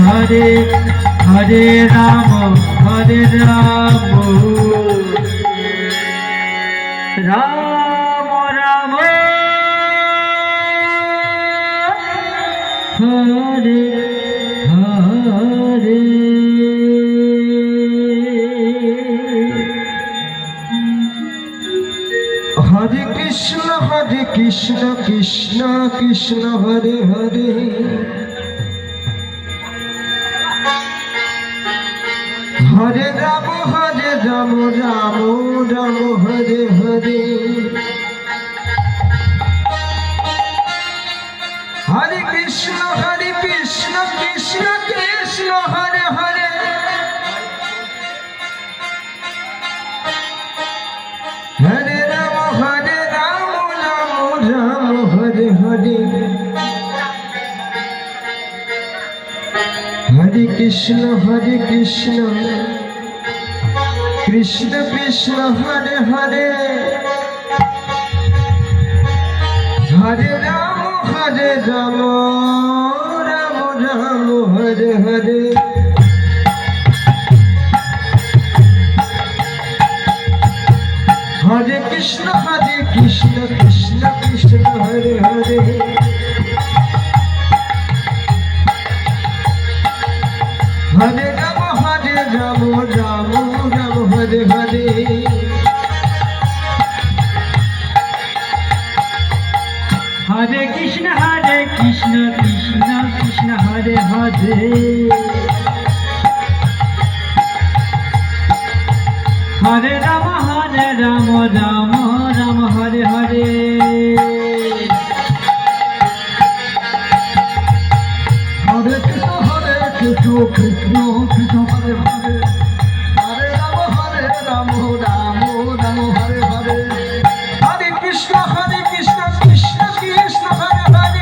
Hare Hare Ram Ram Ram Hare Hare Hare Krishna Krishna Krishna Hare Hare Hare Ram Ram Ram Hare Hare Hare Krishna Krishna Krishna Hare Hare Hare Ram Ram Ram Hare Hare Hare Krishna Krishna Krishna Hare Hare Hare Ram Ram Hare Hare Hare Krishna Krishna Krishna Hare Hare Hare Ram Ram Ram Hare Hare Hare Krishna Krishna Krishna Hare Hare Hare Ram Ram Hare Hare Hare Krishna Krishna Krishna Hare Hare Hare Ram Ram Ram Hare Hare Hare Krishna Krishna Hare Hare Hare Ram Ram Ram Hare Hare Hare Krishna Krishna Krishna Hare Hare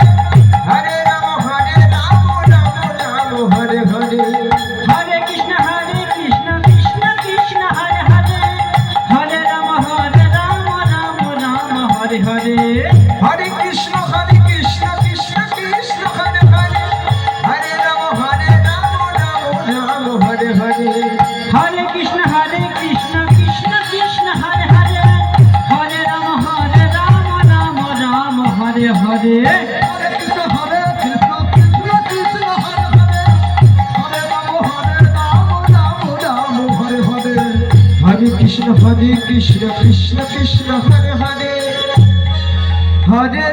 Hare Ram Ram Hare Hare Hare Krishna Krishna Krishna Hare Hare Hare Ram Ram Ram Hare Hare Hare Krishna Krishna Krishna Hare Hare Hare Ram Ram Hare Hare Hare Krishna Krishna Krishna Hare Hare Hare Ram Ram Hare Hare Hare Krishna Krishna Krishna Hare Hare Hare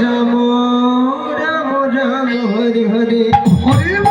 Ram Ram Ram Hare Hare Hare